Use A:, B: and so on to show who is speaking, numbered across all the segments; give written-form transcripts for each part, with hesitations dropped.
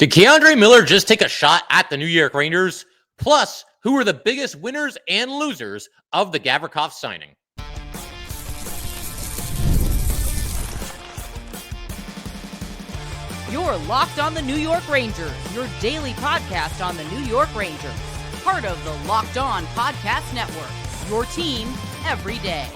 A: Did K'Andre Miller just take a shot at the New York Rangers? Plus, who are the biggest winners and losers of the Gavrikov signing?
B: You're Locked on the New York Rangers, your daily podcast on the New York Rangers. Part of the Locked On Podcast Network, your team every day.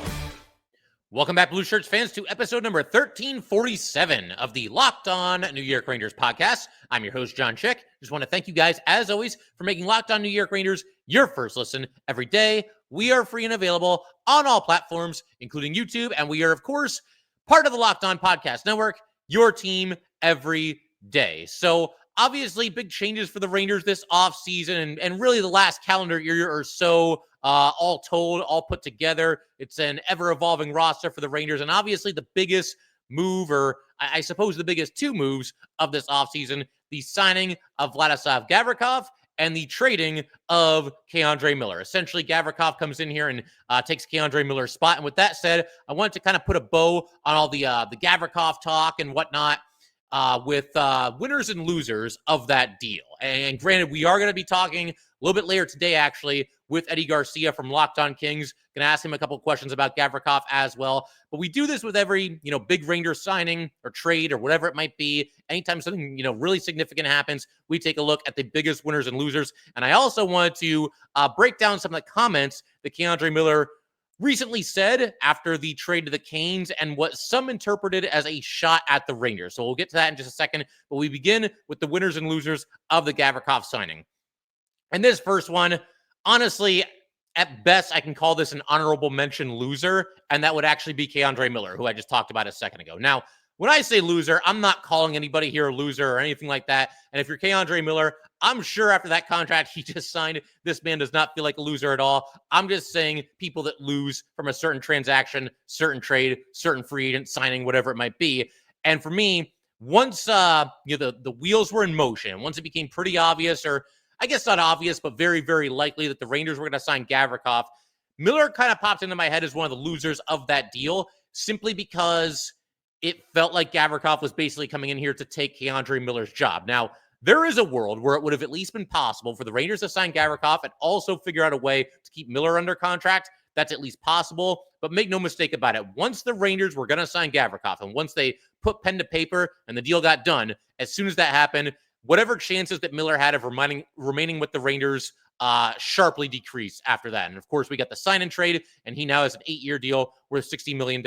A: Welcome back, Blue Shirts fans, to episode number 1347 of the Locked On New York Rangers podcast. I'm your host, John Chick. Just want to thank you guys, as always, for making Locked On New York Rangers your first listen every day. We are free and available on all platforms, including YouTube, and we are, of course, part of the Locked On Podcast Network, your team every day. So, obviously, big changes for the Rangers this offseason and really the last calendar year or so. All told, all put together, it's an ever-evolving roster for the Rangers. And obviously the biggest move, or I suppose the biggest two moves of this offseason, the signing of Vladislav Gavrikov and the trading of K'Andre Miller. Essentially, Gavrikov comes in here and takes K'Andre Miller's spot. And with that said, I wanted to kind of put a bow on all the Gavrikov talk and whatnot with winners and losers of that deal. And granted, we are going to be talking a little bit later today, actually, with Eddie Garcia from Locked On Kings. Going to ask him a couple of questions about Gavrikov as well. But we do this with every, big Rangers signing or trade or whatever it might be. Anytime something, really significant happens, we take a look at the biggest winners and losers. And I also wanted to break down some of the comments that K'Andre Miller recently said after the trade to the Canes and what some interpreted as a shot at the Rangers. So we'll get to that in just a second. But we begin with the winners and losers of the Gavrikov signing. And this first one, honestly, at best, I can call this an honorable mention loser, and that would actually be K'Andre Miller, who I just talked about a second ago. Now, when I say loser, I'm not calling anybody here a loser or anything like that. And if you're K'Andre Miller, I'm sure after that contract he just signed, this man does not feel like a loser at all. I'm just saying people that lose from a certain transaction, certain trade, certain free agent signing, whatever it might be. And for me, once the wheels were in motion, once it became pretty obvious, or I guess not obvious, but very, very likely that the Rangers were going to sign Gavrikov, Miller kind of popped into my head as one of the losers of that deal, simply because it felt like Gavrikov was basically coming in here to take K'Andre Miller's job. Now, there is a world where it would have at least been possible for the Rangers to sign Gavrikov and also figure out a way to keep Miller under contract. That's at least possible, but make no mistake about it. Once the Rangers were going to sign Gavrikov, and once they put pen to paper and the deal got done, as soon as that happened, whatever chances that Miller had of remaining with the Rangers sharply decreased after that. And of course, we got the sign and trade, and he now has an 8-year deal worth $60 million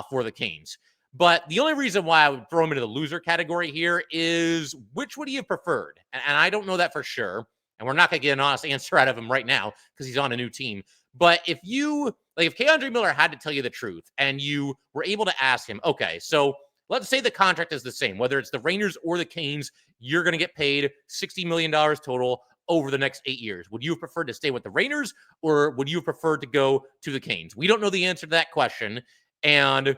A: for the Canes. But the only reason why I would throw him into the loser category here is which would he have preferred? And I don't know that for sure. And we're not going to get an honest answer out of him right now because he's on a new team. But if K'Andre Miller had to tell you the truth and you were able to ask him, okay, so let's say the contract is the same, whether it's the Rangers or the Canes, you're going to get paid $60 million total over the next 8 years. Would you have preferred to stay with the Rangers, or would you have preferred to go to the Canes? We don't know the answer to that question. And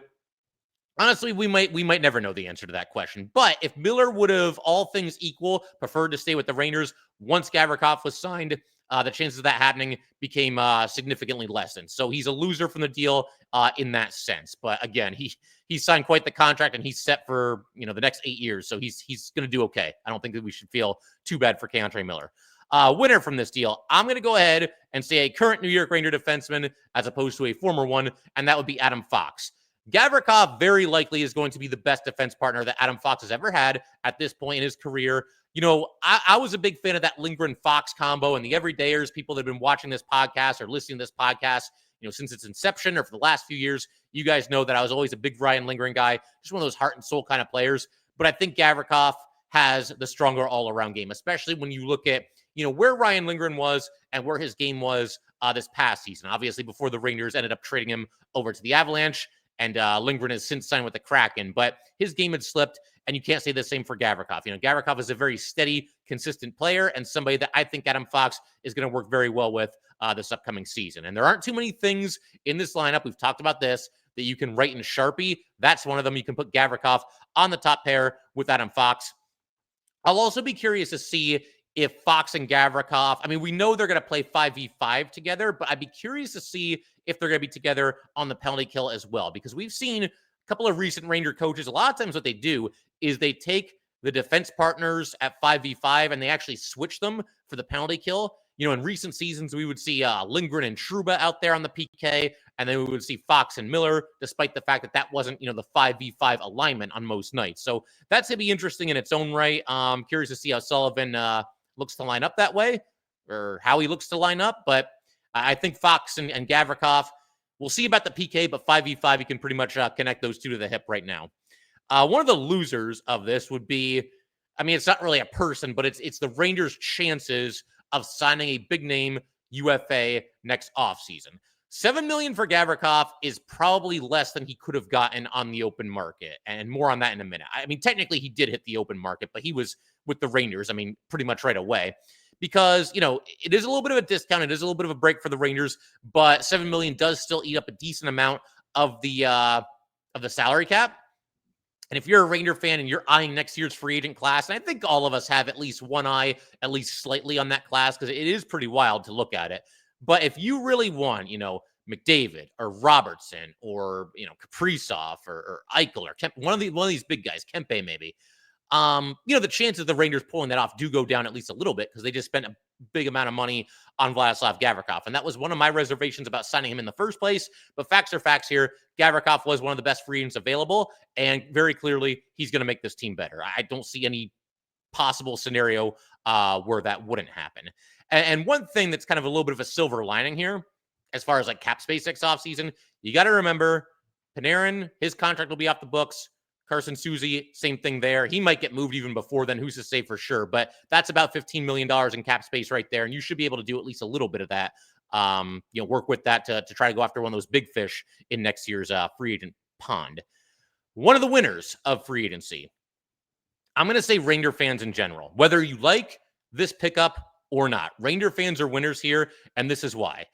A: honestly, we might never know the answer to that question. But if Miller would have, all things equal, preferred to stay with the Rangers once Gavrikov was signed, the chances of that happening became significantly lessened. So he's a loser from the deal in that sense. But again, he signed quite the contract, and he's set for the next 8 years. So he's going to do okay. I don't think that we should feel too bad for K'Andre Miller. Winner from this deal, I'm going to go ahead and say a current New York Ranger defenseman as opposed to a former one, and that would be Adam Fox. Gavrikov very likely is going to be the best defense partner that Adam Fox has ever had at this point in his career. I was a big fan of that Lindgren-Fox combo, and the everydayers, people that have been watching this podcast or listening to this podcast, since its inception or for the last few years, you guys know that I was always a big Ryan Lindgren guy, just one of those heart and soul kind of players. But I think Gavrikov has the stronger all-around game, especially when you look at, where Ryan Lindgren was and where his game was this past season. Obviously, before the Rangers ended up trading him over to the Avalanche, and Lindgren has since signed with the Kraken, but his game had slipped, and you can't say the same for Gavrikov. Gavrikov is a very steady, consistent player, and somebody that I think Adam Fox is going to work very well with this upcoming season. And there aren't too many things in this lineup, we've talked about this, that you can write in Sharpie. That's one of them. You can put Gavrikov on the top pair with Adam Fox. I'll also be curious to see if Fox and Gavrikov, we know they're going to play 5v5 together, but I'd be curious to see if they're going to be together on the penalty kill as well, because we've seen a couple of recent Ranger coaches, a lot of times what they do is they take the defense partners at 5v5, and they actually switched them for the penalty kill. In recent seasons, we would see Lindgren and Trouba out there on the PK, and then we would see Fox and Miller, despite the fact that wasn't, the 5v5 alignment on most nights. So that's going to be interesting in its own right. Curious to see how Sullivan looks to line up that way, or how he looks to line up. But I think Fox and Gavrikov, we'll see about the PK, but 5v5, you can pretty much connect those two to the hip right now. One of the losers of this would be, it's not really a person, but it's the Rangers' chances of signing a big-name UFA next offseason. $7 million for Gavrikov is probably less than he could have gotten on the open market, and more on that in a minute. Technically, he did hit the open market, but he was with the Rangers, pretty much right away. Because, it is a little bit of a discount. It is a little bit of a break for the Rangers, but $7 million does still eat up a decent amount of the salary cap. And if you're a Ranger fan and you're eyeing next year's free agent class, and I think all of us have at least one eye, at least slightly on that class, because it is pretty wild to look at it. But if you really want, McDavid or Robertson or, Kaprizov or Eichel or one of these big guys, Kempe maybe, the chances of the Rangers pulling that off do go down at least a little bit, because they just spent a big amount of money on Vladislav Gavrikov. And that was one of my reservations about signing him in the first place. But facts are facts here. Gavrikov was one of the best free agents available. And very clearly, he's going to make this team better. I don't see any possible scenario where that wouldn't happen. And one thing that's kind of a little bit of a silver lining here, as far as like cap space next offseason, you got to remember Panarin, his contract will be off the books. Carson Suzy, same thing there. He might get moved even before then. Who's to say for sure? But that's about $15 million in cap space right there. And you should be able to do at least a little bit of that. Work with that to try to go after one of those big fish in next year's free agent pond. One of the winners of free agency, I'm going to say Ranger fans in general, whether you like this pickup or not. Ranger fans are winners here, and this is why.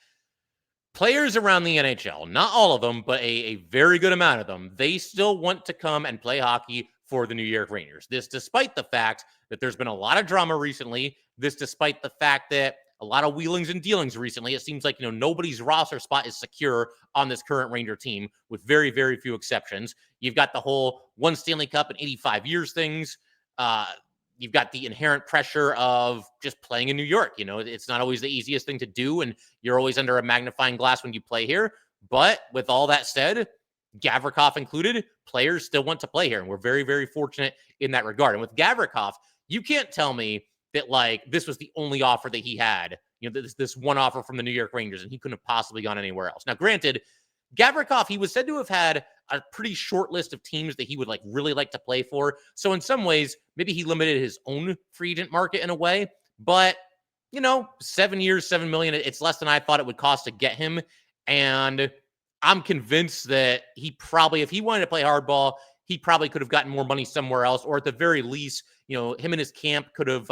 A: Players around the NHL, not all of them, but a very good amount of them, they still want to come and play hockey for the New York Rangers. This despite the fact that there's been a lot of drama recently. This despite the fact that a lot of wheelings and dealings recently. It seems like, nobody's roster spot is secure on this current Ranger team, with very, very few exceptions. You've got the whole one Stanley Cup in 85 years things. You've got the inherent pressure of just playing in New York. It's not always the easiest thing to do, and you're always under a magnifying glass when you play here. But with all that said, Gavrikov included, players still want to play here, and we're very, very fortunate in that regard. And with Gavrikov, you can't tell me that, this was the only offer that he had, this one offer from the New York Rangers, and he couldn't have possibly gone anywhere else. Now, granted, Gavrikov, he was said to have had a pretty short list of teams that he would really like to play for. So in some ways, maybe he limited his own free agent market in a way. But, 7 years, $7 million, it's less than I thought it would cost to get him. And I'm convinced that he probably, if he wanted to play hardball, he probably could have gotten more money somewhere else. Or at the very least, him and his camp could have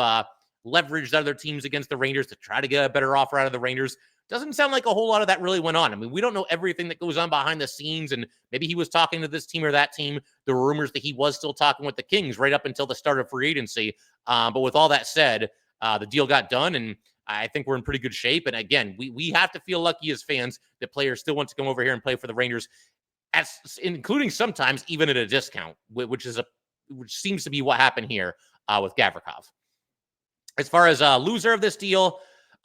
A: leveraged other teams against the Rangers to try to get a better offer out of the Rangers. Doesn't sound like a whole lot of that really went on. We don't know everything that goes on behind the scenes, and maybe he was talking to this team or that team. There were rumors that he was still talking with the Kings right up until the start of free agency. But with all that said, the deal got done, and I think we're in pretty good shape. And again, we have to feel lucky as fans that players still want to come over here and play for the Rangers, including sometimes even at a discount, which seems to be what happened here with Gavrikov. As far as loser of this deal,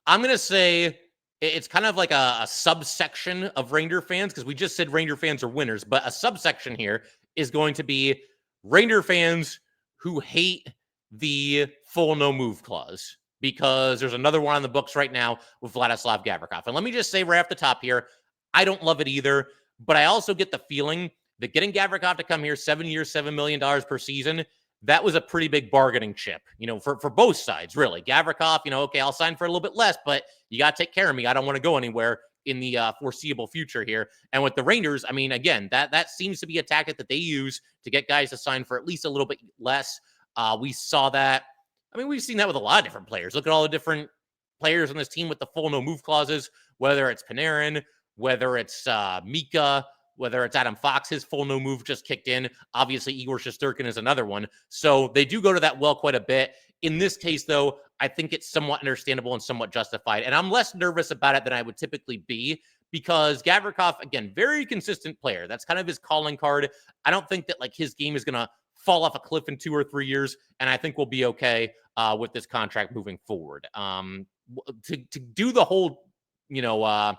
A: I'm going to say it's kind of like a subsection of Ranger fans, because we just said Ranger fans are winners, but a subsection here is going to be Ranger fans who hate the full no move clause, because there's another one on the books right now with Vladislav Gavrikov. And let me just say right off the top here, I don't love it either, but I also get the feeling that getting Gavrikov to come here 7 years, $7 million per season, that was a pretty big bargaining chip, for both sides, really. Gavrikov, okay, I'll sign for a little bit less, but you got to take care of me. I don't want to go anywhere in the foreseeable future here. And with the Rangers, again, that seems to be a tactic that they use to get guys to sign for at least a little bit less. We saw that. We've seen that with a lot of different players. Look at all the different players on this team with the full no move clauses, whether it's Panarin, whether it's Mika, whether it's Adam Fox, his full no move just kicked in. Obviously, Igor Shesterkin is another one. So they do go to that well quite a bit. In this case, though, I think it's somewhat understandable and somewhat justified. And I'm less nervous about it than I would typically be, because Gavrikov, again, very consistent player. That's kind of his calling card. I don't think that his game is going to fall off a cliff in 2 or 3 years, and I think we'll be okay with this contract moving forward. To do the whole, the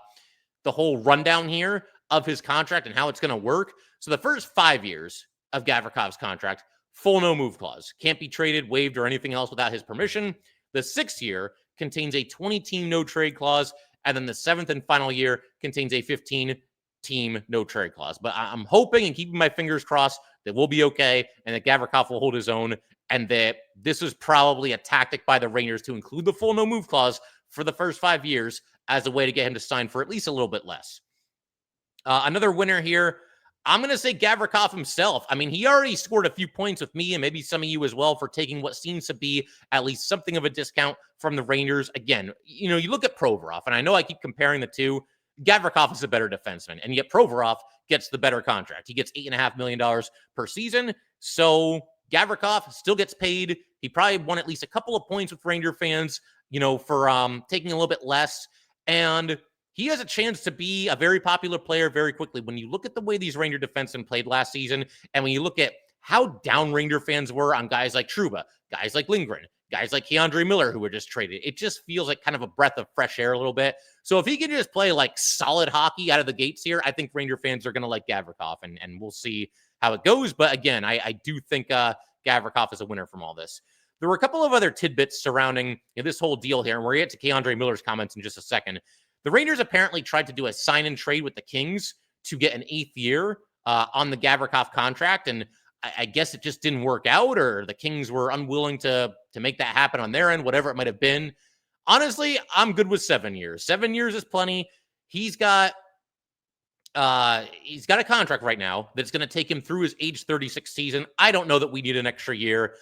A: whole rundown here of his contract and how it's going to work. So the first 5 years of Gavrikov's contract, full no move clause, can't be traded, waived, or anything else without his permission. The 6th year contains a 20-team no trade clause, and then the 7th and final year contains a 15-team no trade clause. But I'm hoping and keeping my fingers crossed that we'll be okay and that Gavrikov will hold his own, and that this is probably a tactic by the Rangers to include the full no move clause for the first 5 years as a way to get him to sign for at least a little bit less. Another winner here, I'm going to say Gavrikov himself. I mean, he already scored a few points with me and maybe some of you as well for taking what seems to be at least something of a discount from the Rangers. Again, you look at Provorov, and I know I keep comparing the two. Gavrikov is a better defenseman, and yet Provorov gets the better contract. He gets $8.5 million per season. So Gavrikov still gets paid. He probably won at least a couple of points with Ranger fans, for taking a little bit less. And he has a chance to be a very popular player very quickly. When you look at the way these Ranger defensemen played last season, and when you look at how down Ranger fans were on guys like Trouba, guys like Lindgren, guys like Keandre Miller, who were just traded, it just feels like kind of a breath of fresh air a little bit. So if he can just play like solid hockey out of the gates here, I think Ranger fans are going to like Gavrikov, and we'll see how it goes. But again, I do think Gavrikov is a winner from all this. There were a couple of other tidbits surrounding this whole deal here, and we'll get to Keandre Miller's comments in just a second. The Rangers apparently tried to do a sign and trade with the Kings to get an 8th year on the Gavrikov contract, and I guess it just didn't work out, or the Kings were unwilling to make that happen on their end, whatever it might have been. Honestly, I'm good with 7 years. 7 years is plenty. He's got a contract right now that's going to take him through his age 36 season. I don't know that we need an extra year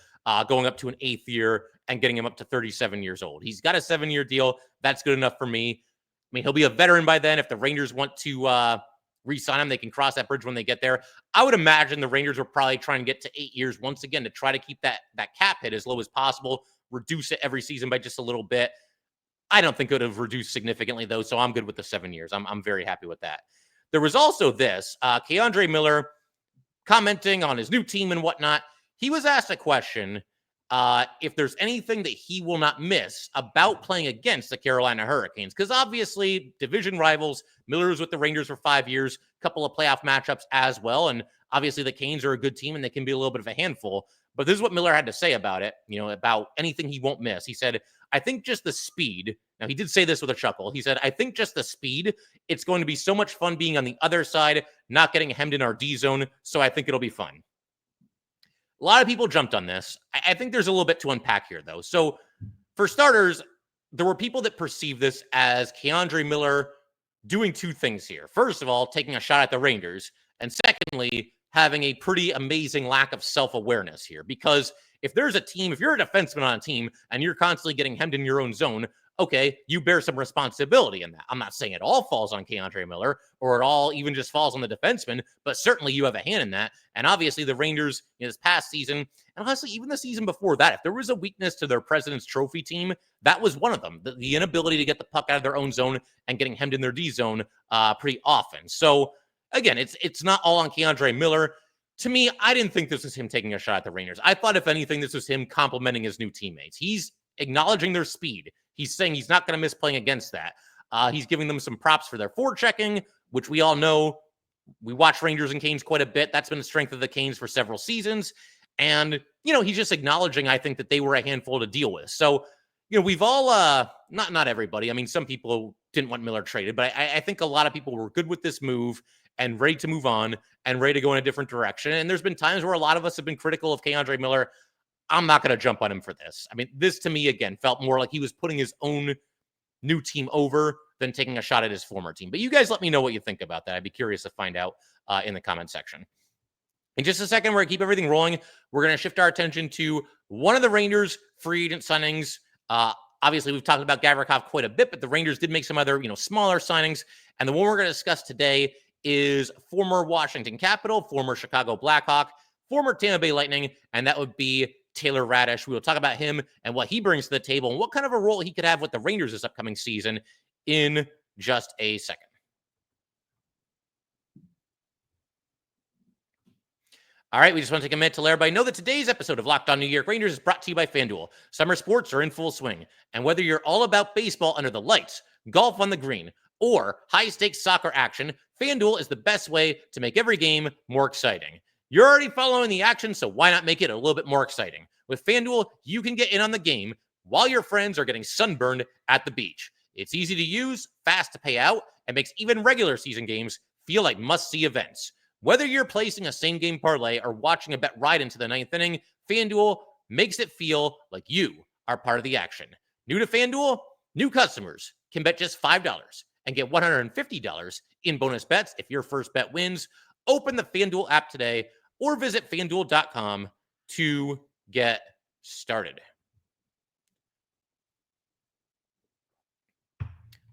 A: going up to an 8th year and getting him up to 37 years old. He's got a 7-year deal. That's good enough for me. I mean, he'll be a veteran by then. If the Rangers want to re-sign him, they can cross that bridge when they get there. I would imagine the Rangers will probably try and get to 8 years once again to try to keep that cap hit as low as possible, reduce it every season by just a little bit. I don't think it would have reduced significantly, though, so I'm good with the 7 years. I'm very happy with that. There was also this, Keandre Miller commenting on his new team and whatnot. He was asked a question if there's anything that he will not miss about playing against the Carolina Hurricanes, because obviously division rivals. Miller was with the Rangers for 5 years, a couple of playoff matchups as well, and obviously the Canes are a good team and they can be a little bit of a handful. But this is what Miller had to say about it, about anything he won't miss. He said, I think just the speed. Now, he did say this with a chuckle. He said, I think just the speed. It's going to be so much fun being on the other side, not getting hemmed in our D zone. So I think it'll be fun. A lot of people jumped on this. I think there's a little bit to unpack here, though. So for starters, there were people that perceive this as Keandre Miller doing two things here. First of all, taking a shot at the Rangers. And secondly, having a pretty amazing lack of self-awareness here. Because if there's a team, if you're a defenseman on a team and you're constantly getting hemmed in your own zone, okay, you bear some responsibility in that. I'm not saying it all falls on Keandre Miller or it all even just falls on the defenseman, but certainly you have a hand in that. And obviously the Rangers this past season, and honestly, even the season before that, if there was a weakness to their President's Trophy team, that was one of them. The inability to get the puck out of their own zone and getting hemmed in their D zone pretty often. So again, it's not all on Keandre Miller. To me, I didn't think this was him taking a shot at the Rangers. I thought, if anything, this was him complimenting his new teammates. He's acknowledging their speed. He's saying he's not going to miss playing against that. He's giving them some props for their forechecking, which we all know. We watch Rangers and Canes quite a bit. That's been the strength of the Canes for several seasons. And, he's just acknowledging, I think, that they were a handful to deal with. So, we've all, not everybody. I mean, some people didn't want Miller traded, but I think a lot of people were good with this move and ready to move on and ready to go in a different direction. And there's been times where a lot of us have been critical of Keandre Miller. I'm not going to jump on him for this. I mean, this to me, again, felt more like he was putting his own new team over than taking a shot at his former team. But you guys let me know what you think about that. I'd be curious to find out in the comment section. In just a second, we're going to keep everything rolling. We're going to shift our attention to one of the Rangers' free agent signings. Obviously, we've talked about Gavrikov quite a bit, but the Rangers did make some other, smaller signings. And the one we're going to discuss today is former Washington Capital, former Chicago Blackhawk, former Tampa Bay Lightning, and that would be Taylor Raddysh. We will talk about him and what he brings to the table and what kind of a role he could have with the Rangers this upcoming season in just a second. All right, we just want to take a minute to let everybody know that today's episode of Locked On New York Rangers is brought to you by FanDuel. Summer sports are in full swing, and whether you're all about baseball under the lights, golf on the green, or high-stakes soccer action, FanDuel is the best way to make every game more exciting. You're already following the action, so why not make it a little bit more exciting? With FanDuel, you can get in on the game while your friends are getting sunburned at the beach. It's easy to use, fast to pay out, and makes even regular season games feel like must-see events. Whether you're placing a same-game parlay or watching a bet right into the ninth inning, FanDuel makes it feel like you are part of the action. New to FanDuel? New customers can bet just $5 and get $150 in bonus bets if your first bet wins. Open the FanDuel app today or visit FanDuel.com to get started.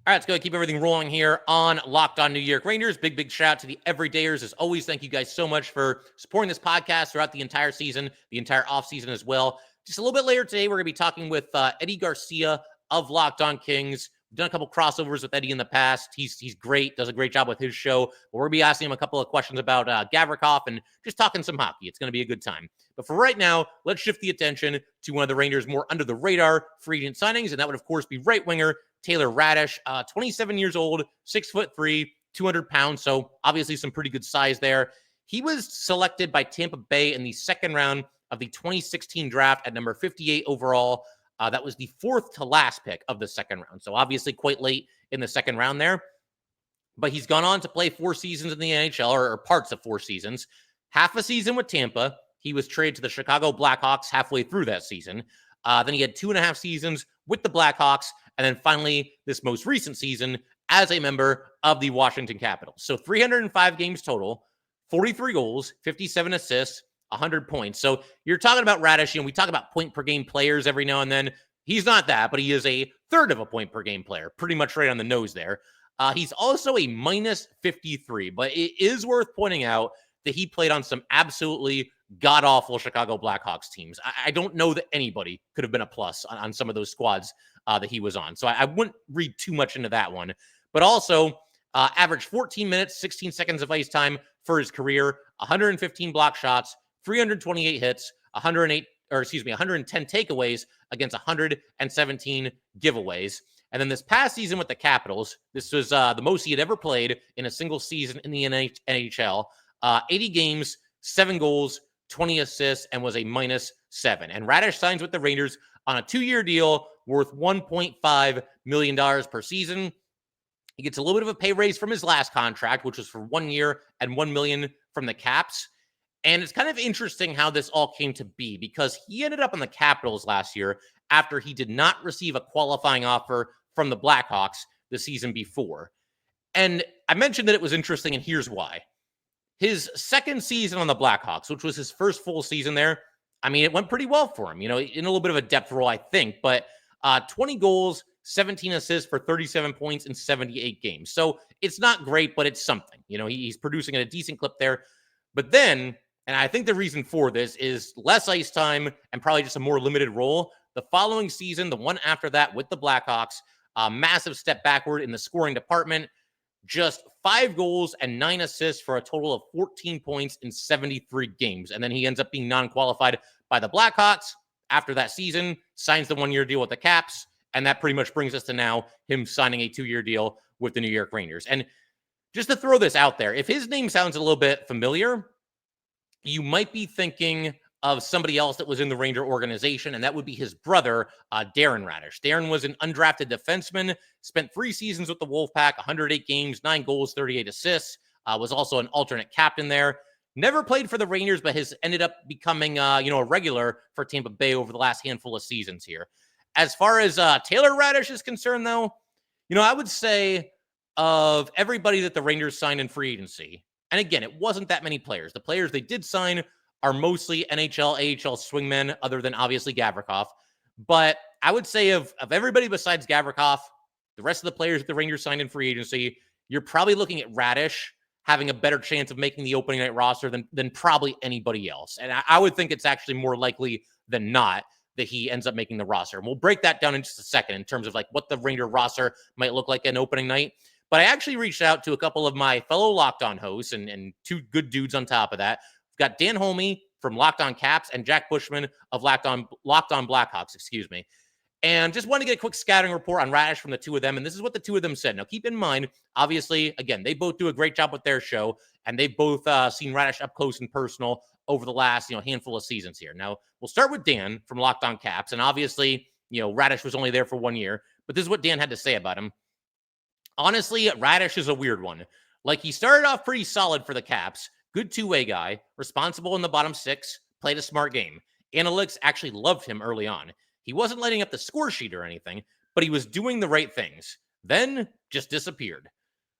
A: All right, let's go keep everything rolling here on Locked On New York Rangers. Big shout out to the everydayers. As always, thank you guys so much for supporting this podcast throughout the entire season, the entire offseason as well. Just a little bit later today, we're going to be talking with Eddie Garcia of Locked On Kings. We've done a couple crossovers with Eddie in the past. He's great, does a great job with his show. But we're going to be asking him a couple of questions about Gavrikov and just talking some hockey. It's going to be a good time. But for right now, let's shift the attention to one of the Rangers' more under-the-radar free agent signings, and that would, of course, be right winger Taylor Raddysh, 27 years old, 6'3", 200 pounds. So obviously some pretty good size there. He was selected by Tampa Bay in the second round of the 2016 draft at number 58 overall. That was the fourth to last pick of the second round. So obviously quite late in the second round there. But he's gone on to play 4 seasons in the NHL, or parts of 4 seasons. Half a season with Tampa. He was traded to the Chicago Blackhawks halfway through that season. Then he had 2.5 seasons with the Blackhawks. And then finally, this most recent season as a member of the Washington Capitals. So 305 games total, 43 goals, 57 assists, 100 points. So you're talking about Raddysh, and we talk about point per game players every now and then. He's not that, but he is a third of a point per game player, pretty much right on the nose there. He's also a minus 53, but it is worth pointing out that he played on some absolutely god-awful Chicago Blackhawks teams. I don't know that anybody could have been a plus on some of those squads that he was on. So I wouldn't read too much into that one. But also, averaged 14 minutes, 16 seconds of ice time for his career, 115 block shots, 328 hits, 110 takeaways against 117 giveaways. And then this past season with the Capitals, this was the most he had ever played in a single season in the NHL. 80 games, 7 goals, 20 assists, and was a -7. And Raddysh signs with the Rangers on a 2-year deal worth $1.5 million per season. He gets a little bit of a pay raise from his last contract, which was for 1 year and $1 million from the Caps. And it's kind of interesting how this all came to be, because he ended up on the Capitals last year after he did not receive a qualifying offer from the Blackhawks the season before. And I mentioned that it was interesting, and here's why. His second season on the Blackhawks, which was his first full season there, I mean, it went pretty well for him, in a little bit of a depth role, I think, but 20 goals, 17 assists for 37 points in 78 games. So it's not great, but it's something. He's producing at a decent clip there. But then, and I think the reason for this is less ice time and probably just a more limited role. The following season, the one after that with the Blackhawks, a massive step backward in the scoring department. Just 5 goals and 9 assists for a total of 14 points in 73 games. And then he ends up being non-qualified by the Blackhawks after that season, signs the 1-year deal with the Caps. And that pretty much brings us to now him signing a 2-year deal with the New York Rangers. And just to throw this out there, if his name sounds a little bit familiar, you might be thinking of somebody else that was in the Ranger organization, and that would be his brother, Darren Raddysh. Darren was an undrafted defenseman, spent 3 seasons with the Wolfpack, 108 games, 9 goals, 38 assists, was also an alternate captain there. Never played for the Rangers, but has ended up becoming, a regular for Tampa Bay over the last handful of seasons here. As far as Taylor Raddysh is concerned, though, I would say of everybody that the Rangers signed in free agency, and again, it wasn't that many players. The players they did sign are mostly NHL, AHL swingmen, other than obviously Gavrikov. But I would say of everybody besides Gavrikov, the rest of the players that the Rangers signed in free agency, you're probably looking at Raddysh having a better chance of making the opening night roster than probably anybody else. And I would think it's actually more likely than not that he ends up making the roster. And we'll break that down in just a second in terms of like what the Ranger roster might look like in opening night. But I actually reached out to a couple of my fellow Locked On hosts and 2 good dudes on top of that. got Dan Holme from Locked On Caps and Jack Bushman of Locked On Blackhawks, And just want to get a quick scouting report on Raddysh from the two of them. And this is what the two of them said. Now, keep in mind, obviously, again, they both do a great job with their show, and they've both seen Raddysh up close and personal over the last, handful of seasons here. Now, we'll start with Dan from Locked On Caps. And obviously, Raddysh was only there for 1 year, but this is what Dan had to say about him. Honestly, Raddysh is a weird one. Like, he started off pretty solid for the Caps. Good two-way guy, responsible in the bottom six, played a smart game. Analytics actually loved him early on. He wasn't lighting up the score sheet or anything, but he was doing the right things. Then just disappeared.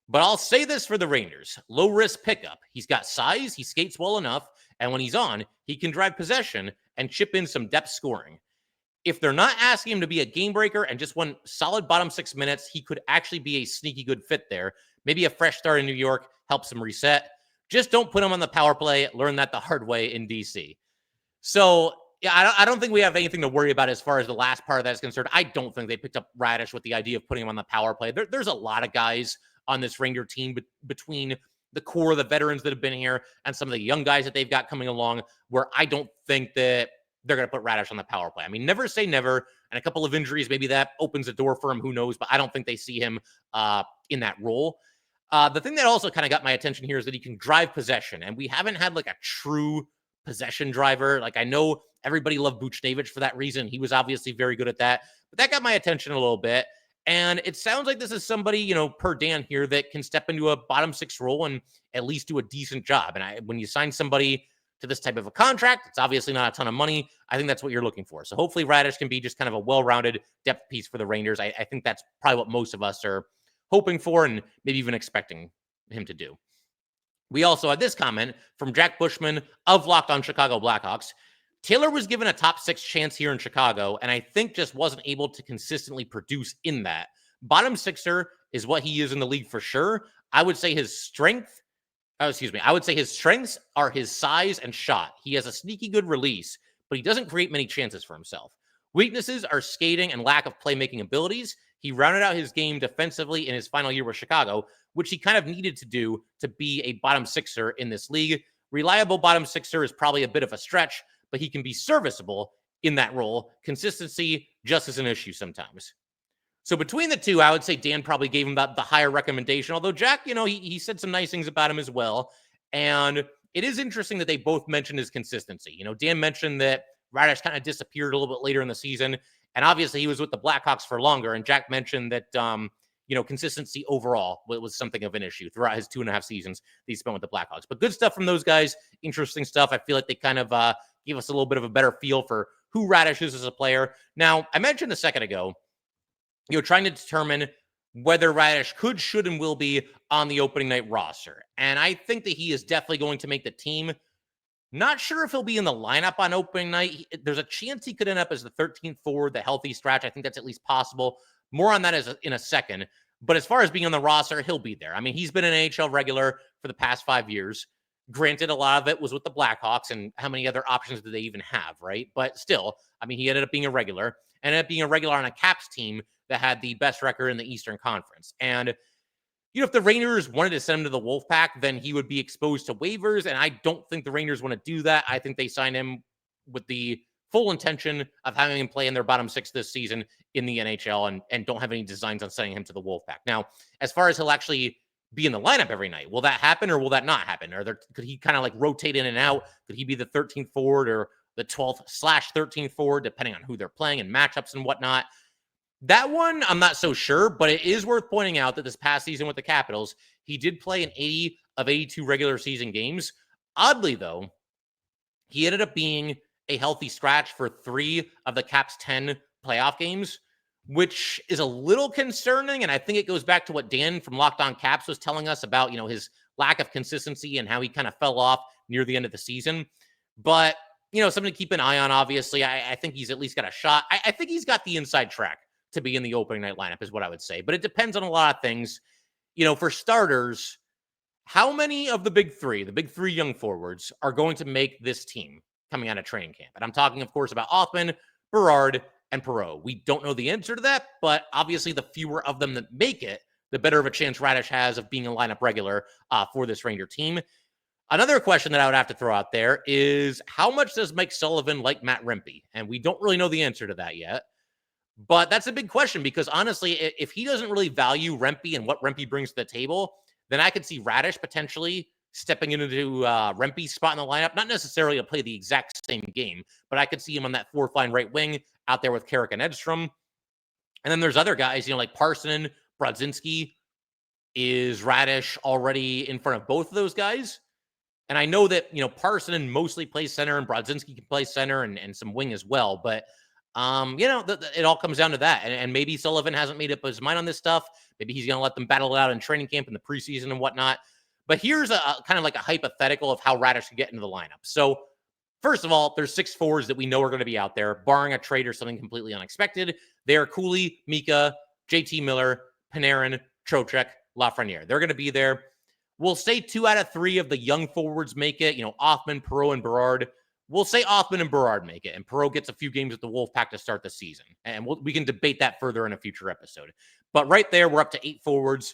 A: But I'll say this for the Rangers. Low-risk pickup. He's got size, he skates well enough, and when he's on, he can drive possession and chip in some depth scoring. If they're not asking him to be a game breaker and just one solid bottom 6 minutes, he could actually be a sneaky good fit there. Maybe a fresh start in New York helps him reset. Just don't put him on the power play. Learn that the hard way in DC. So, yeah, I don't think we have anything to worry about as far as the last part of that is concerned. I don't think they picked up Raddysh with the idea of putting him on the power play. There's a lot of guys on this Ranger team between the core of the veterans that have been here and some of the young guys that they've got coming along where I don't think that they're going to put Raddysh on the power play. I mean, never say never. And a couple of injuries, maybe that opens the door for him. Who knows? But I don't think they see him in that role. The thing that also kind of got my attention here is that he can drive possession. And we haven't had like a true possession driver. Like, I know everybody loved Buchnevich for that reason. He was obviously very good at that. But that got my attention a little bit. And it sounds like this is somebody, per Dan here, that can step into a bottom six role and at least do a decent job. And when you sign somebody to this type of a contract, it's obviously not a ton of money. I think that's what you're looking for. So hopefully Raddysh can be just kind of a well-rounded depth piece for the Rangers. I think that's probably what most of us are hoping for and maybe even expecting him to do. We also had this comment from Jack Bushman of Locked On Chicago Blackhawks. Taylor was given a top 6 chance here in Chicago, and I think just wasn't able to consistently produce in that. Bottom sixer is what he is in the league for sure. I would say his strengths are his size and shot. He has a sneaky good release, but he doesn't create many chances for himself. Weaknesses are skating and lack of playmaking abilities. He rounded out his game defensively in his final year with Chicago, which he kind of needed to do to be a bottom sixer in this league. Reliable bottom sixer is probably a bit of a stretch, but he can be serviceable in that role. Consistency just is an issue sometimes. So between the two, I would say Dan probably gave him the higher recommendation, although Jack, he said some nice things about him as well. And it is interesting that they both mentioned his consistency. Dan mentioned that Raddysh kind of disappeared a little bit later in the season, and obviously he was with the Blackhawks for longer. And Jack mentioned that, consistency overall was something of an issue throughout his 2.5 seasons that he spent with the Blackhawks. But good stuff from those guys. Interesting stuff. I feel like they kind of gave us a little bit of a better feel for who Raddysh is as a player. Now, I mentioned a second ago, trying to determine whether Raddysh could, should, and will be on the opening night roster. And I think that he is definitely going to make the team. Not sure if he'll be in the lineup on opening night. There's a chance he could end up as the 13th forward, the healthy stretch. I think that's at least possible. More on that in a second. But as far as being on the roster, he'll be there. I mean, he's been an NHL regular for the past 5 years. Granted, a lot of it was with the Blackhawks, and how many other options do they even have, right? But still, I mean, he ended up being a regular. Ended up being a regular on a Caps team that had the best record in the Eastern Conference. And, if the Rangers wanted to send him to the Wolfpack, then he would be exposed to waivers. And I don't think the Rangers want to do that. I think they signed him with the full intention of having him play in their bottom 6 this season in the NHL and don't have any designs on sending him to the Wolfpack. Now, as far as he'll actually be in the lineup every night, will that happen or will that not happen? Could he kind of like rotate in and out? Could he be the 13th forward or the 12th/13th forward, depending on who they're playing and matchups and whatnot? That one, I'm not so sure, but it is worth pointing out that this past season with the Capitals, he did play in 80 of 82 regular season games. Oddly, though, he ended up being a healthy scratch for 3 of the Caps' 10 playoff games, which is a little concerning. And I think it goes back to what Dan from Locked On Caps was telling us about, his lack of consistency and how he kind of fell off near the end of the season. But, something to keep an eye on, obviously. I think he's at least got a shot. I think he's got the inside track to be in the opening night lineup is what I would say. But it depends on a lot of things. For starters, how many of the big three young forwards are going to make this team coming out of training camp? And I'm talking, of course, about Othmann, Berard, and Perreault. We don't know the answer to that, but obviously the fewer of them that make it, the better of a chance Raddysh has of being a lineup regular for this Ranger team. Another question that I would have to throw out there is how much does Mike Sullivan like Matt Rempe? And we don't really know the answer to that yet. But that's a big question because honestly, if he doesn't really value Rempe and what Rempe brings to the table, then I could see Raddysh potentially stepping into Rempe's spot in the lineup. Not necessarily to play the exact same game, but I could see him on that fourth line right wing out there with Carrick and Edstrom. And then there's other guys, like Parson, Brodzinski. Is Raddysh already in front of both of those guys? And I know that, Parson mostly plays center and Brodzinski can play center and some wing as well. But, it all comes down to that. And maybe Sullivan hasn't made up his mind on this stuff. Maybe he's going to let them battle it out in training camp in the preseason and whatnot. But here's a kind of like a hypothetical of how Raddysh could get into the lineup. So, first of all, there's 6 forwards that we know are going to be out there, barring a trade or something completely unexpected. They are Cooley, Mika, JT Miller, Panarin, Trocheck, Lafreniere. They're going to be there. We'll say 2 out of 3 of the young forwards make it. Othman, Perreault, and Berard. We'll say Othman and Berard make it, and Perreault gets a few games with the Wolfpack to start the season. And we can debate that further in a future episode. But right there, we're up to 8 forwards.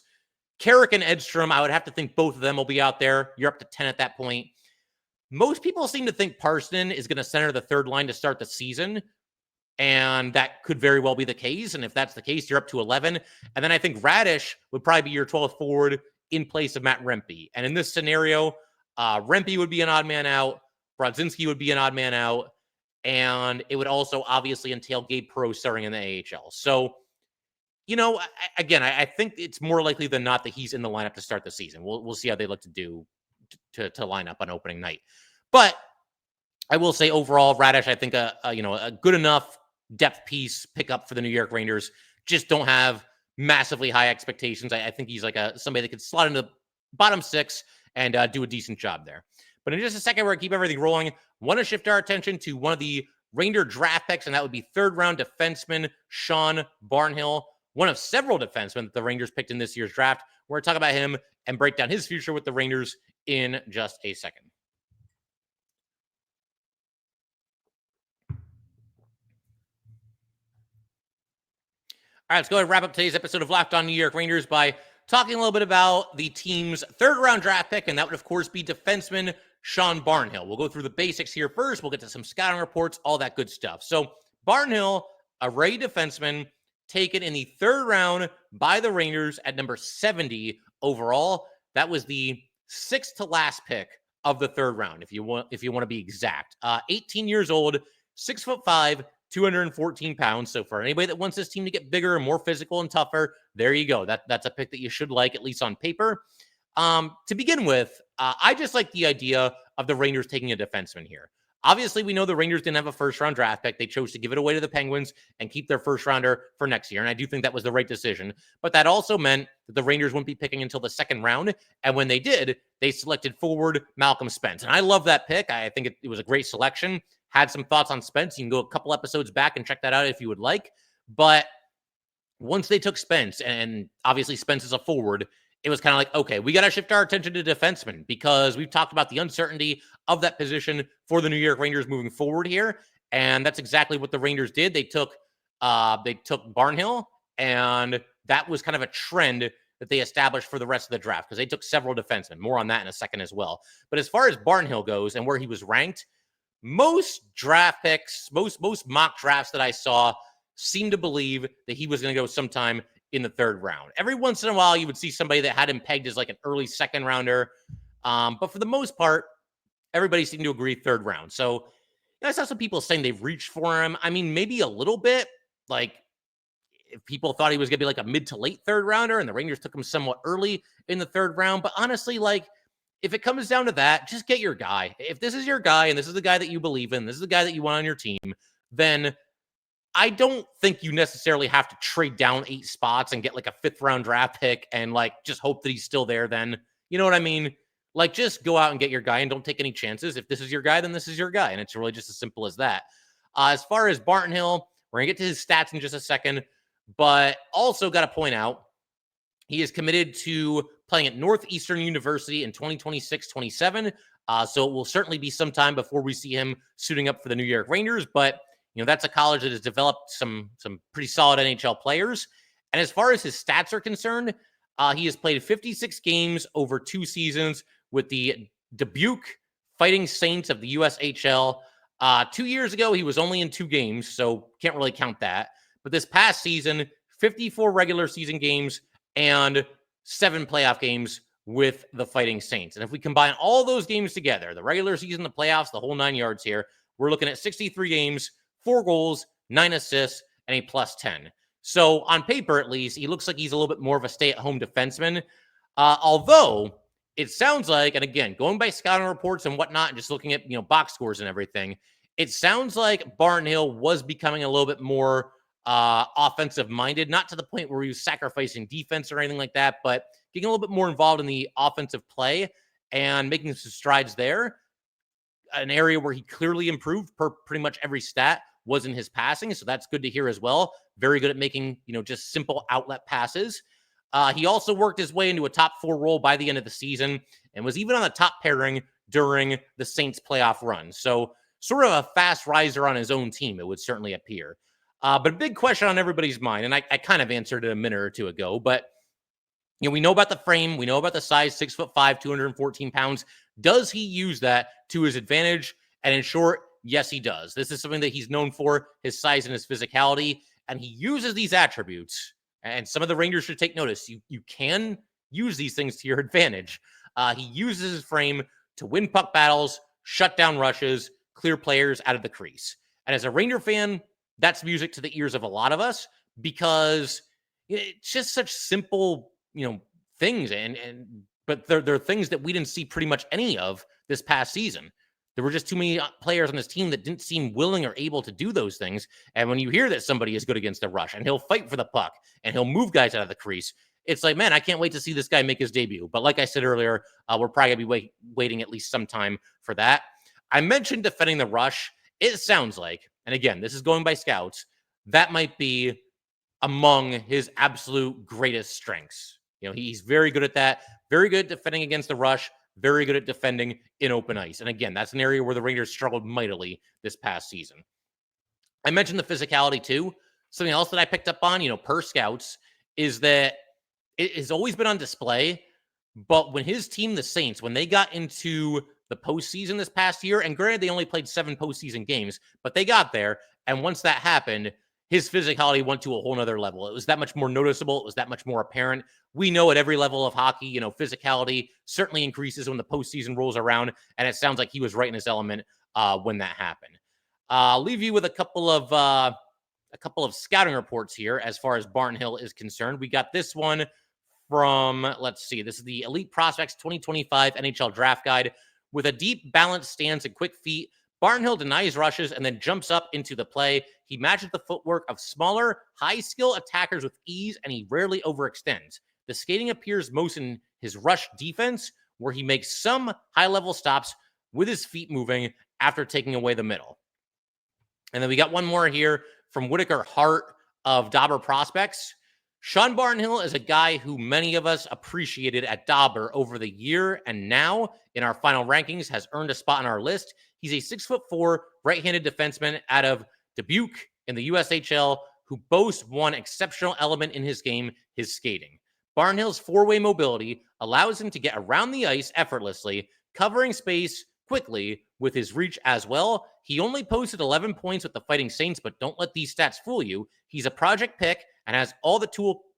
A: Carrick and Edstrom, I would have to think both of them will be out there. You're up to 10 at that point. Most people seem to think Parson is going to center the third line to start the season. And that could very well be the case. And if that's the case, you're up to 11. And then I think Raddysh would probably be your 12th forward in place of Matt Rempe. And in this scenario, Rempe would be an odd man out. Brodzinski would be an odd man out. And it would also obviously entail Gabe Perreault starting in the AHL. So, I think it's more likely than not that he's in the lineup to start the season. We'll see how they look to do to line up on opening night. But I will say overall, Raddysh, I think a good enough depth piece pickup for the New York Rangers. Just don't have massively high expectations. I think he's like somebody that could slot into the bottom 6 and do a decent job there. But in just a second, we're going to keep everything rolling. Want to shift our attention to one of the Ranger draft picks, and that would be 3rd round defenseman Sean Barnhill, one of several defensemen that the Rangers picked in this year's draft. We're going to talk about him and break down his future with the Rangers in just a second. All right, let's go ahead and wrap up today's episode of Locked On New York Rangers by talking a little bit about the team's 3rd round draft pick, and that would, of course, be defenseman Sean Barnhill. We'll go through the basics here first. We'll get to some scouting reports, all that good stuff. So Barnhill, a Ray defenseman, taken in the 3rd round by the Rangers at number 70 overall. That was the 6th to last pick of the 3rd round, if you want to be exact. 18 years old, 6'5", 214 pounds. So for anybody that wants this team to get bigger and more physical and tougher, there you go. That's a pick that you should like, at least on paper. To begin with, I just like the idea of the Rangers taking a defenseman here. Obviously, we know the Rangers didn't have a first-round draft pick. They chose to give it away to the Penguins and keep their first-rounder for next year, and I do think that was the right decision. But that also meant that the Rangers wouldn't be picking until the 2nd round, and when they did, they selected forward Malcolm Spence. And I love that pick. I think it was a great selection. Had some thoughts on Spence. You can go a couple episodes back and check that out if you would like. But once they took Spence, and obviously Spence is a forward, it was kind of like, okay, we got to shift our attention to defensemen because we've talked about the uncertainty of that position for the New York Rangers moving forward here. And that's exactly what the Rangers did. They took Barnhill, and that was kind of a trend that they established for the rest of the draft because they took several defensemen. More on that in a second as well. But as far as Barnhill goes and where he was ranked, most draft picks, most mock drafts that I saw seemed to believe that he was going to go sometime in the 3rd round. Every once in a while, you would see somebody that had him pegged as like an early 2nd rounder. But for the most part, everybody seemed to agree 3rd round. So I saw some people saying they've reached for him. I mean, maybe a little bit. Like, if people thought he was going to be like a mid to late 3rd rounder, and the Rangers took him somewhat early in the 3rd round. But honestly, like, if it comes down to that, just get your guy. If this is your guy, and this is the guy that you believe in, this is the guy that you want on your team, then I don't think you necessarily have to trade down 8 spots and get like a 5th round draft pick and like just hope that he's still there then. You know what I mean? Like, just go out and get your guy and don't take any chances. If this is your guy, then this is your guy. And it's really just as simple as that. As far as Barnhill, we're going to get to his stats in just a second, but also got to point out he is committed to playing at Northeastern University in 2026-27. So it will certainly be some time before we see him suiting up for the New York Rangers, but that's a college that has developed some pretty solid NHL players. And as far as his stats are concerned, he has played 56 games over 2 seasons with the Dubuque Fighting Saints of the USHL. 2 years ago, he was only in 2 games, so can't really count that. But this past season, 54 regular season games and 7 playoff games with the Fighting Saints. And if we combine all those games together, the regular season, the playoffs, the whole 9 yards here, we're looking at 63 games, 4 goals, 9 assists, and a +10. So on paper, at least, he looks like he's a little bit more of a stay-at-home defenseman. Although it sounds like, and again, going by scouting reports and whatnot, and just looking at, box scores and everything, it sounds like Barnhill was becoming a little bit more offensive minded, not to the point where he was sacrificing defense or anything like that, but getting a little bit more involved in the offensive play and making some strides there. An area where he clearly improved per pretty much every stat was in his passing. So that's good to hear as well. Very good at making, just simple outlet passes. He also worked his way into a top 4 role by the end of the season and was even on the top pairing during the Saints playoff run. So sort of a fast riser on his own team, it would certainly appear. But a big question on everybody's mind, and I kind of answered it a minute or two ago, but we know about the frame, we know about the size, 6'5", 214 pounds. Does he use that to his advantage? And in short, yes, he does. This is something that he's known for, his size and his physicality, and he uses these attributes. And some of the Rangers should take notice. You can use these things to your advantage. He uses his frame to win puck battles, shut down rushes, clear players out of the crease. And as a Ranger fan, that's music to the ears of a lot of us because it's just such simple, things. But they're things that we didn't see pretty much any of this past season. There were just too many players on this team that didn't seem willing or able to do those things. And when you hear that somebody is good against the rush and he'll fight for the puck and he'll move guys out of the crease, it's like, man, I can't wait to see this guy make his debut. But like I said earlier, we're probably going to be waiting at least some time for that. I mentioned defending the rush. It sounds like, and again, this is going by scouts, that might be among his absolute greatest strengths. He's very good at that, very good at defending against the rush, very good at defending in open ice. And again, that's an area where the Rangers struggled mightily this past season. I mentioned the physicality too. Something else that I picked up on, per scouts, is that it has always been on display. But when his team, the Saints, when they got into the postseason this past year, and granted, they only played 7 postseason games, but they got there. And once that happened, his physicality went to a whole nother level. It was that much more noticeable. It was that much more apparent. We know at every level of hockey, physicality certainly increases when the postseason rolls around. And it sounds like he was right in his element when that happened. I'll leave you with a couple of scouting reports here as far as Barnhill is concerned. We got this one from, let's see, this is the Elite Prospects 2025 NHL Draft Guide. With a deep, balanced stance and quick feet, Barnhill denies rushes and then jumps up into the play. He matches the footwork of smaller, high-skill attackers with ease, and he rarely overextends. The skating appears most in his rush defense, where he makes some high-level stops with his feet moving after taking away the middle. And then we got one more here from Whitaker Hart of Dauber Prospects. Sean Barnhill is a guy who many of us appreciated at Dauber over the year, and now in our final rankings has earned a spot on our list. He's a 6'4" right-handed defenseman out of Dubuque in the USHL who boasts one exceptional element in his game, his skating. Barnhill's 4-way mobility allows him to get around the ice effortlessly, covering space quickly with his reach as well. He only posted 11 points with the Fighting Saints, but don't let these stats fool you. He's a project pick and has all the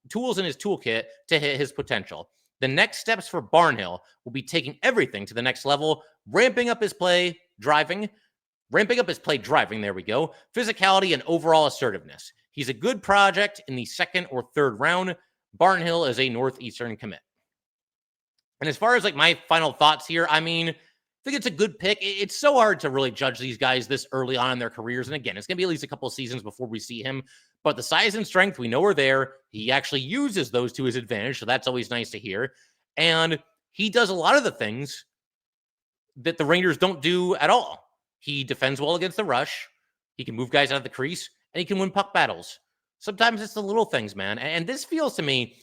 A: tools in his toolkit to hit his potential. The next steps for Barnhill will be taking everything to the next level, ramping up his play driving, there we go, physicality and overall assertiveness. He's a good project in the 2nd or 3rd round. Barnhill is a Northeastern commit. And as far as my final thoughts here, I think it's a good pick. It's so hard to really judge these guys this early on in their careers. And again, it's going to be at least a couple of seasons before we see him. But the size and strength we know are there. He actually uses those to his advantage. So that's always nice to hear. And he does a lot of the things that the Rangers don't do at all. He defends well against the rush. He can move guys out of the crease. And he can win puck battles. Sometimes it's the little things, man. And this feels to me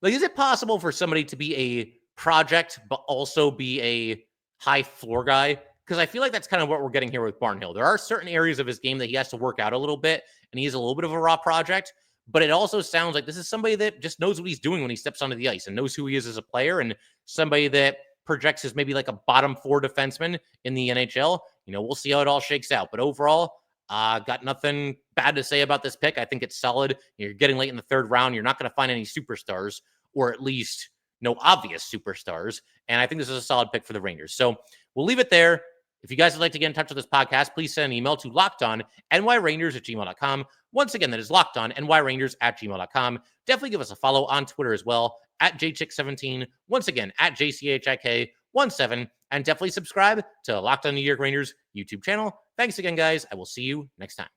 A: like, is it possible for somebody to be a project but also be a high floor guy? Because I feel like that's kind of what we're getting here with Barnhill. There are certain areas of his game that he has to work out a little bit, and he is a little bit of a raw project, but it also sounds like this is somebody that just knows what he's doing when he steps onto the ice and knows who he is as a player, and somebody that projects as maybe like a bottom 4 defenseman in the NHL. We'll see how it all shakes out. But overall, got nothing bad to say about this pick. I think it's solid. You're getting late in the 3rd round. You're not going to find any superstars, or at least no obvious superstars. And I think this is a solid pick for the Rangers. So we'll leave it there. If you guys would like to get in touch with this podcast, please send an email to lockedonnyrangers@gmail.com. Once again, that is lockedonnyrangers@gmail.com. Definitely give us a follow on Twitter as well, @jchick17. Once again, @jchik17. And definitely subscribe to Locked On New York Rangers YouTube channel. Thanks again, guys. I will see you next time.